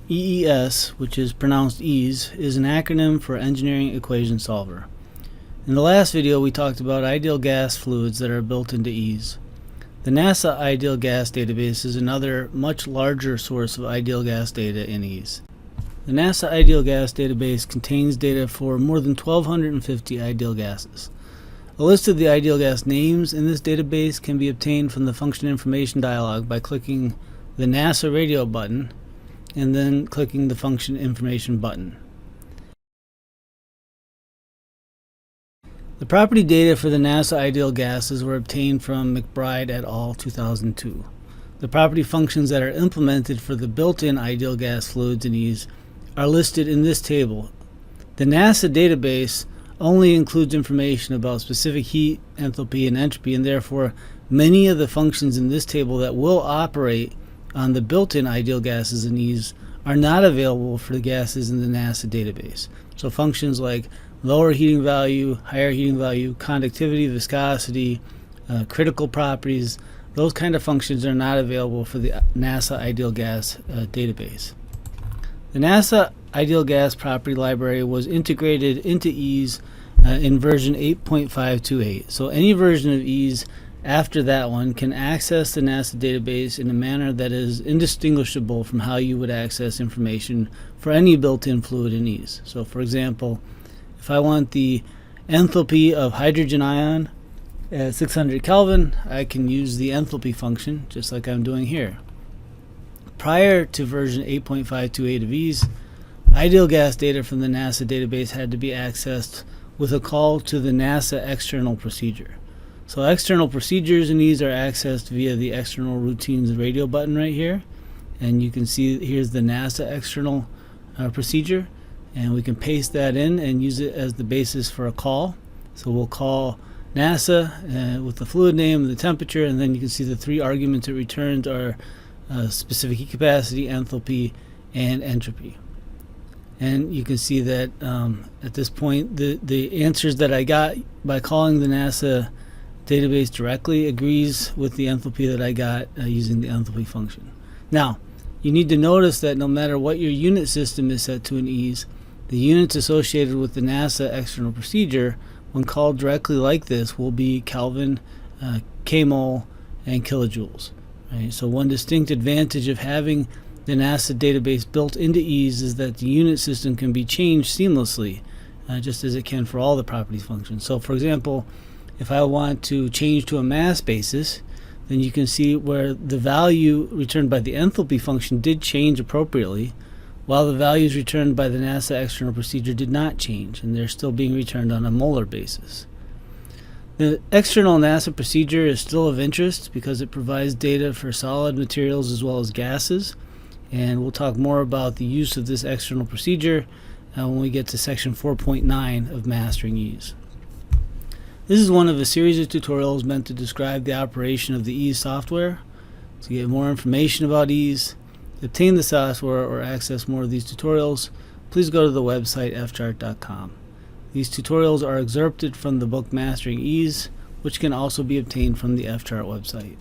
EES, which is pronounced EASE, is an acronym for Engineering Equation Solver. In the last video, we talked about ideal gas fluids that are built into EASE. The NASA Ideal Gas Database is another much larger source of ideal gas data in EASE. The NASA Ideal Gas Database contains data for more than 1,250 ideal gases. A list of the ideal gas names in this database can be obtained from the Function Information dialog by clicking the NASA Radio button and then clicking the Function Information button. The property data for the NASA ideal gases were obtained from McBride et al. 2002. The property functions that are implemented for the built-in ideal gas fluids in EASE are listed in this table. The NASA database only includes information about specific heat, enthalpy, and entropy, and therefore many of the functions in this table that will operate on the built-in ideal gases in EASE are not available for the gases in the NASA database. So functions like lower heating value, higher heating value, conductivity, viscosity, critical properties, those kind of functions are not available for the NASA ideal gas database. The NASA ideal gas property library was integrated into EASE in version 8.528. So any version of EASE after that one can access the NASA database in a manner that is indistinguishable from how you would access information for any built-in fluid in EASE. So for example, if I want the enthalpy of hydrogen ion at 600 Kelvin, I can use the enthalpy function just like I'm doing here. Prior to version 8.528 of EASE, ideal gas data from the NASA database had to be accessed with a call to the NASA external procedure. So external procedures in EASE are accessed via the external routines radio button right here. And you can see here's the NASA external procedure. And we can paste that in and use it as the basis for a call. So we'll call NASA with the fluid name and the temperature, and then you can see the three arguments it returns are specific heat capacity, enthalpy, and entropy. And you can see that at this point the answers that I got by calling the NASA database directly agrees with the enthalpy that I got using the enthalpy function. Now, you need to notice that no matter what your unit system is set to in EASE, the units associated with the NASA external procedure, when called directly like this, will be Kelvin, kmol, and kilojoules. Right? So one distinct advantage of having the NASA database built into EASE is that the unit system can be changed seamlessly, just as it can for all the properties functions. So for example, if I want to change to a mass basis, then you can see where the value returned by the enthalpy function did change appropriately, while the values returned by the NASA external procedure did not change, and they're still being returned on a molar basis. The external NASA procedure is still of interest because it provides data for solid materials as well as gases, and we'll talk more about the use of this external procedure when we get to section 4.9 of Mastering EASE. This is one of a series of tutorials meant to describe the operation of the EASE software. To get more information about EASE, obtain the software, or access more of these tutorials, please go to the website fchart.com. These tutorials are excerpted from the book Mastering EASE, which can also be obtained from the FChart website.